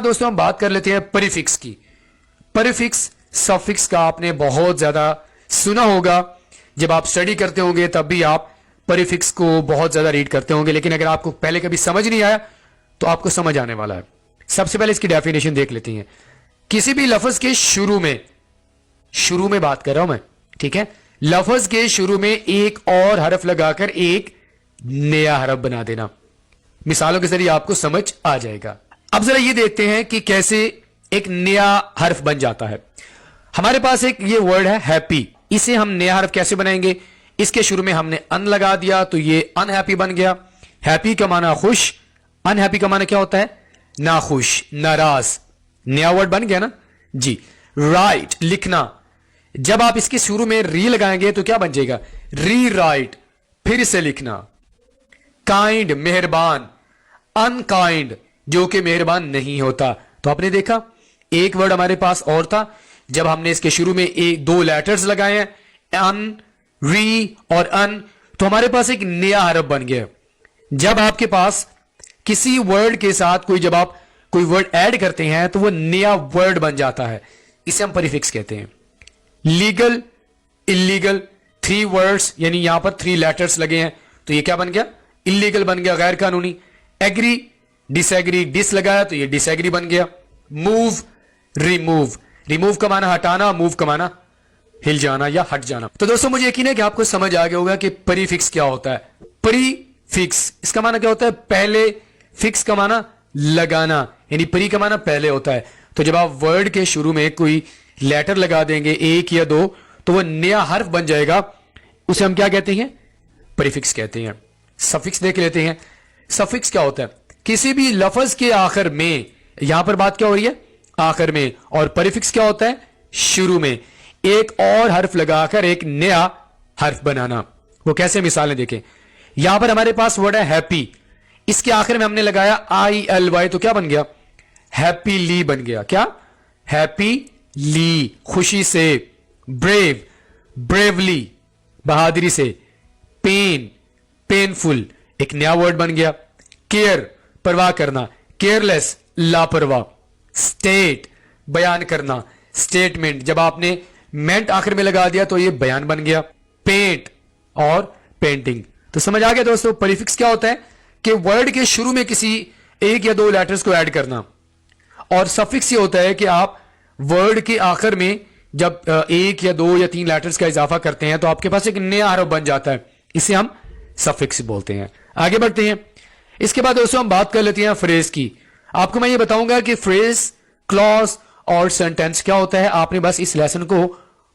دوستوں ہم بات کر لیتے ہیں پریفکس کی. پریفکس سفکس کا آپ نے بہت زیادہ سنا ہوگا, جب آپ سٹڈی کرتے ہوں گے تب بھی آپ پریفکس کو بہت زیادہ ریڈ کرتے ہوں گے, لیکن اگر آپ کو پہلے کبھی سمجھ نہیں آیا تو آپ کو سمجھ آنے والا ہے. سب سے پہلے اس کی ڈیفینیشن دیکھ لیتے ہیں. کسی بھی لفظ کے شروع میں بات کر رہا ہوں میں, ٹھیک ہے, لفظ کے شروع میں ایک اور حرف لگا کر ایک نیا حرف بنا دینا. مثالوں کے ذریعے آپ کو سمجھ آ جائے گا. اب ذرا یہ دیکھتے ہیں کہ کیسے ایک نیا حرف بن جاتا ہے. ہمارے پاس ایک یہ ورڈ ہے ہیپی, اسے ہم نیا حرف کیسے بنائیں گے؟ اس کے شروع میں ہم نے ان لگا دیا تو یہ ان ہیپی بن گیا. ہیپی کا معنی خوش, ان ہیپی کا معنی کیا ہوتا ہے؟ ناخوش, ناراض. نیا ورڈ بن گیا نا جی. رائٹ لکھنا, جب آپ اس کے شروع میں ری لگائیں گے تو کیا بن جائے گا؟ ری رائٹ, پھر سے لکھنا. کائنڈ مہربان, ان کائنڈ جو کہ مہربان نہیں ہوتا. تو آپ نے دیکھا ایک ورڈ ہمارے پاس اور تھا, جب ہم نے اس کے شروع میں دو لیٹرز لگائے ہیں ان, ری اور ان, تو ہمارے پاس ایک نیا حرف بن گیا. جب آپ کے پاس کسی ورڈ کے ساتھ جب آپ کوئی ورڈ ایڈ کرتے ہیں تو وہ نیا ورڈ بن جاتا ہے, اسے ہم پریفکس کہتے ہیں. لیگل, انلیگل, 3 ورڈز یعنی یہاں پر 3 لیٹرز لگے ہیں تو یہ کیا بن گیا؟ انلیگل بن گیا, غیر قانونی. ایگری, ڈس ایگری, ڈس لگایا تو یہ ڈس ایگری بن گیا. موو, ریموو, ریموو کا معنی ہٹانا, موو کا معنی ہل جانا یا ہٹ جانا. تو دوستوں مجھے یقین ہے کہ آپ کو سمجھ آ گیا ہوگا کہ پریفکس کیا ہوتا ہے. پری فکس, اس کا معنی کیا ہوتا ہے؟ پہلے, فکس کا معنی لگانا, یعنی پری کا معنی پہلے ہوتا ہے. تو جب آپ ورڈ کے شروع میں کوئی لیٹر لگا دیں گے, ایک یا دو, تو وہ نیا حرف بن جائے گا, اسے ہم کیا کہتے ہیں؟ پریفکس کہتے ہیں. سفکس دیکھ لیتے ہیں. سفکس کیا ہوتا ہے؟ کسی بھی لفظ کے آخر میں, یہاں پر بات کیا ہو رہی ہے؟ آخر میں. اور پریفکس کیا ہوتا ہے؟ شروع میں ایک اور حرف لگا کر ایک نیا حرف بنانا. وہ کیسے؟ مثالیں دیکھیں. یہاں پر ہمارے پاس ورڈ ہے ہیپی, اس کے آخر میں ہم نے لگایا ILY تو کیا بن گیا؟ ہیپی لی بن گیا. کیا؟ ہیپی لی, خوشی سے. بریو, بریولی, بہادری سے. پین, پینفل, ایک نیا ورڈ بن گیا. کیئر, پرواہ کرنا. کیئرلیس, لاپرواہ. سٹیٹ, بیان کرنا. سٹیٹمنٹ, جب آپ نے مینٹ آخر میں لگا دیا تو یہ بیان بن گیا. پینٹ اور پینٹنگ. تو سمجھ آ گیا دوستو پریفکس کیا ہوتا ہے؟ کہ ورڈ کے شروع میں کسی ایک یا دو لیٹرز کو ایڈ کرنا. اور سفکس یہ ہوتا ہے کہ آپ ورڈ کے آخر میں جب ایک یا دو یا 3 لیٹرز کا اضافہ کرتے ہیں تو آپ کے پاس ایک نیا حرف بن جاتا ہے, اسے ہم سفکس بولتے ہیں. آگے بڑھتے ہیں. اس کے بعد دوستوں ہم بات کر لیتے ہیں فریز کی. آپ کو میں یہ بتاؤں گا کہ فریز, کلوز اور سینٹینس کیا ہوتا ہے. آپ نے بس اس لیسن کو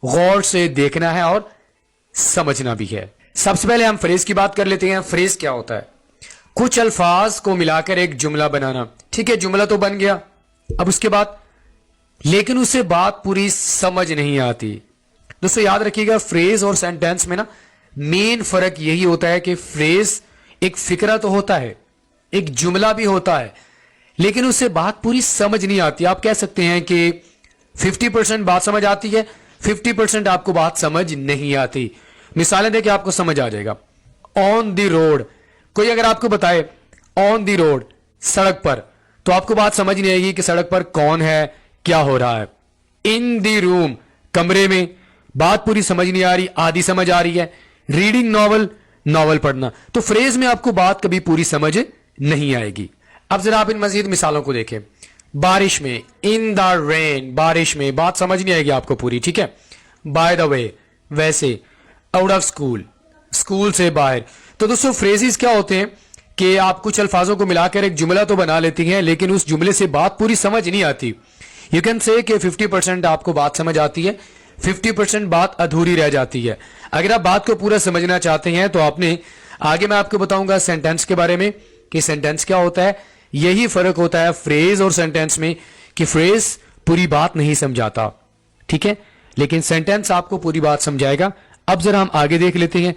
غور سے دیکھنا ہے اور سمجھنا بھی ہے. سب سے پہلے ہم فریز کی بات کر لیتے ہیں. فریز کیا ہوتا ہے؟ کچھ الفاظ کو ملا کر ایک جملہ بنانا. ٹھیک ہے, جملہ تو بن گیا. اب اس کے بعد لیکن اسے بات پوری سمجھ نہیں آتی. دوستو یاد رکھیے گا فریز اور سینٹینس میں نا مین فرق یہی ہوتا ہے کہ فریز ایک فکرہ تو ہوتا ہے, ایک جملہ بھی ہوتا ہے, لیکن اس سے بات پوری سمجھ نہیں آتی. آپ کہہ سکتے ہیں کہ 50% بات سمجھ آتی ہے, 50% آپ کو بات سمجھ نہیں آتی. مثالیں دے کے آپ کو سمجھ آ جائے گا. آن دی روڈ, کوئی اگر آپ کو بتائے آن دی روڈ, سڑک پر, تو آپ کو بات سمجھ نہیں آئے گی کہ سڑک پر کون ہے, کیا ہو رہا ہے. ان دی روم, کمرے میں, بات پوری سمجھ نہیں آ رہی, آدھی سمجھ آ رہی ہے. ریڈنگ ناول, ناول پڑھنا. تو فریز میں آپ کو بات کبھی پوری سمجھ نہیں آئے گی. اب ذرا آپ ان مزید مثالوں کو دیکھیں. بارش میں, ان دا رین, بارش میں, بات سمجھ نہیں آئے گی آپ کو پوری, ٹھیک ہے. بائی دا وے, ویسے. آؤٹ آف اسکول, اسکول سے باہر. تو دوستو فریزز کیا ہوتے ہیں کہ آپ کچھ الفاظوں کو ملا کر ایک جملہ تو بنا لیتی ہیں, لیکن اس جملے سے بات پوری سمجھ نہیں آتی. یو کین سے کہ 50% آپ کو بات سمجھ آتی ہے, 50% بات ادھوری رہ جاتی ہے. اگر آپ بات کو پورا سمجھنا چاہتے ہیں تو آپ نے آگے میں آپ کو بتاؤں گا سینٹینس کے بارے میں کہ سینٹینس کیا ہوتا ہے. یہی فرق ہوتا ہے فریز اور سینٹینس میں کہ فریز پوری بات نہیں سمجھاتا, ٹھیک ہے, لیکن سینٹینس آپ کو پوری بات سمجھائے گا. اب ذرا ہم آگے دیکھ لیتے ہیں.